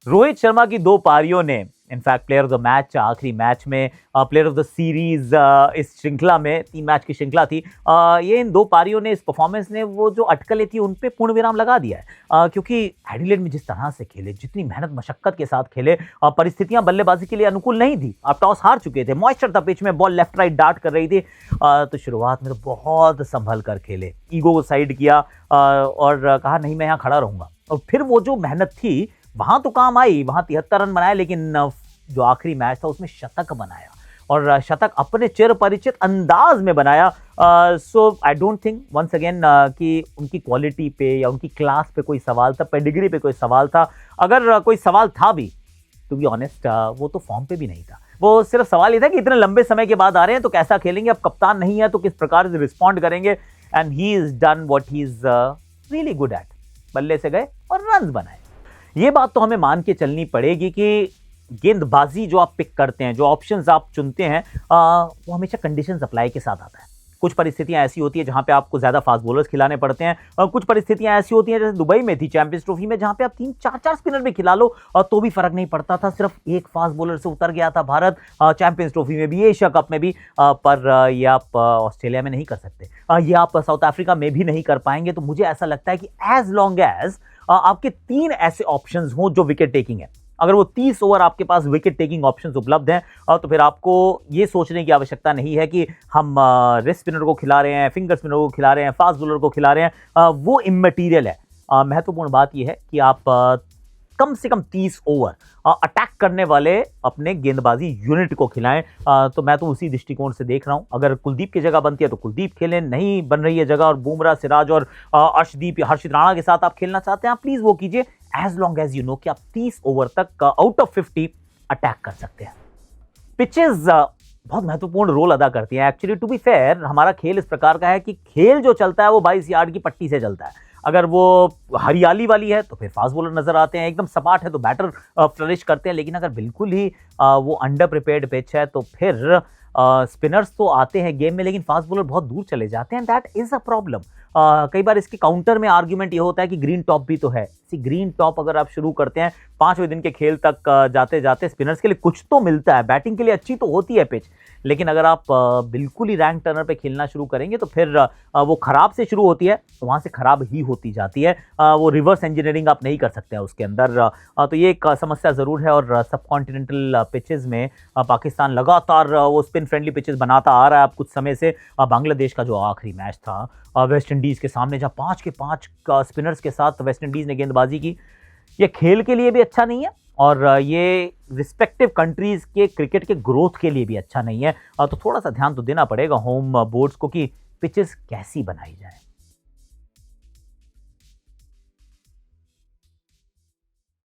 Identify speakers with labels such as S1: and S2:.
S1: रोहित शर्मा की दो पारियों ने in fact player of the match आखिरी मैच में, प्लेयर ऑफ द सीरीज इस श्रृंखला में 3 मैच की श्रृंखला थी, ये इन दो पारियों ने, इस परफॉर्मेंस ने वो जो अटकलें थी उन पे पूर्ण विराम लगा दिया है। क्योंकि एडिलेड में जिस तरह से खेले, जितनी मेहनत मशक्कत के साथ खेले, परिस्थितियां बल्लेबाजी के लिए अनुकूल नहीं थी। आप टॉस हार चुके थे, मॉइस्चर था पिच में, बॉल लेफ्ट राइट डार्ट कर रही थी, तो शुरुआत में तो बहुत संभल कर खेले, ईगो को साइड किया और कहा नहीं मैं यहाँ खड़ा रहूंगा। और फिर वो जो मेहनत थी वहां तो काम आई, वहां 73 रन बनाए, लेकिन जो आखिरी मैच था उसमें शतक बनाया और शतक अपने चिर परिचित अंदाज में बनाया। So I don't think once again कि उनकी क्वालिटी पे या उनकी क्लास पे कोई सवाल था, पेडिग्री पे कोई सवाल था। अगर कोई सवाल था भी, टू बी ऑनेस्ट, वो तो फॉर्म पे भी नहीं था। वो सिर्फ सवाल ये था कि इतने लंबे समय के बाद आ रहे हैं तो कैसा खेलेंगे, अब कप्तान नहीं है तो किस प्रकार से रिस्पॉन्ड करेंगे। And he is done what he is really good at. बल्ले से गए और रन बनाए। ये बात तो हमें मान के चलनी पड़ेगी कि गेंदबाजी जो आप पिक करते हैं, जो ऑप्शंस आप चुनते हैं, वो हमेशा कंडीशंस अप्लाई के साथ आता है। कुछ परिस्थितियां ऐसी होती है जहां पे आपको ज्यादा फास्ट बॉलर्स खिलाने पड़ते हैं, और कुछ परिस्थितियां ऐसी होती हैं जैसे दुबई में थी चैंपियंस ट्रॉफी में, जहां पे आप 3-4 स्पिनर भी खिला लो और तो भी फर्क नहीं पड़ता था। सिर्फ एक फास्ट बॉलर से उतर गया था भारत, चैंपियंस ट्रॉफी में भी, एशिया कप में भी, पर ये आप ऑस्ट्रेलिया में नहीं कर सकते, ये आप साउथ अफ्रीका में भी नहीं कर पाएंगे। तो मुझे ऐसा लगता है कि एज लॉन्ग एज आपके 3 ऐसे ऑप्शंस हों जो विकेट टेकिंग है, अगर वो 30 ओवर आपके पास विकेट टेकिंग ऑप्शंस उपलब्ध हैं, तो फिर आपको ये सोचने की आवश्यकता नहीं है कि हम रिस्ट स्पिनर को खिला रहे हैं, फिंगर स्पिनर को खिला रहे हैं, फास्ट बॉलर को खिला रहे हैं, वो इमैटीरियल है। महत्वपूर्ण बात यह है कि आप कम से कम 30 ओवर अटैक करने वाले अपने गेंदबाजी यूनिट को खिलाएं। तो मैं तो उसी दृष्टिकोण से देख रहा हूं। अगर कुलदीप की जगह बनती है तो कुलदीप खेलें, नहीं बन रही है जगह और बुमराह, सिराज और अर्शदीप या हर्षित राणा के साथ आप खेलना चाहते हैं, आप प्लीज वो कीजिए, as long as you know कि आप 30 ओवर तक आउट ऑफ 50 अटैक कर सकते हैं। पिचेस बहुत महत्वपूर्ण रोल अदा करती हैं। एक्चुअली टू बी फेयर, हमारा खेल इस प्रकार का है कि खेल जो चलता है वो 22 यार्ड की पट्टी से चलता है। अगर वो हरियाली वाली है तो फिर फास्ट बॉलर नजर आते हैं, एकदम सपाट है तो बैटर फ्लरिश करते हैं, लेकिन अगर बिल्कुल ही वो अंडर प्रिपेयर्ड पिच है तो फिर स्पिनर्स तो आते हैं गेम में, लेकिन फास्ट बॉलर बहुत दूर चले जाते हैं। That is a problem. कई बार इसके काउंटर में आर्ग्यूमेंट ये होता है कि ग्रीन टॉप भी तो है। ग्रीन टॉप अगर आप शुरू करते हैं 5वें दिन के खेल तक जाते जाते स्पिनर्स के लिए कुछ तो मिलता है, बैटिंग के लिए अच्छी तो होती है पिच, लेकिन अगर आप बिल्कुल ही रैंक टर्नर पे खेलना शुरू करेंगे तो फिर वो खराब से शुरू होती है तो वहां से खराब ही होती जाती है। वो रिवर्स इंजीनियरिंग आप नहीं कर सकते हैं उसके अंदर। तो ये एक समस्या जरूर है। और सब कॉन्टिनेंटल पिचेस में पाकिस्तान लगातार वो स्पिन फ्रेंडली पिचेस बनाता आ रहा है अब कुछ समय से। बांग्लादेश का जो आखिरी मैच था वेस्ट इंडीज के सामने, जहां 5 के 5 स्पिनर्स के साथ वेस्ट इंडीज ने गेंदबाजी की, ये खेल के लिए भी अच्छा नहीं है और ये रिस्पेक्टिव कंट्रीज के क्रिकेट के ग्रोथ के लिए भी अच्छा नहीं है। तो थोड़ा सा ध्यान तो देना पड़ेगा होम बोर्ड्स को कि पिचेस कैसी बनाई जाए।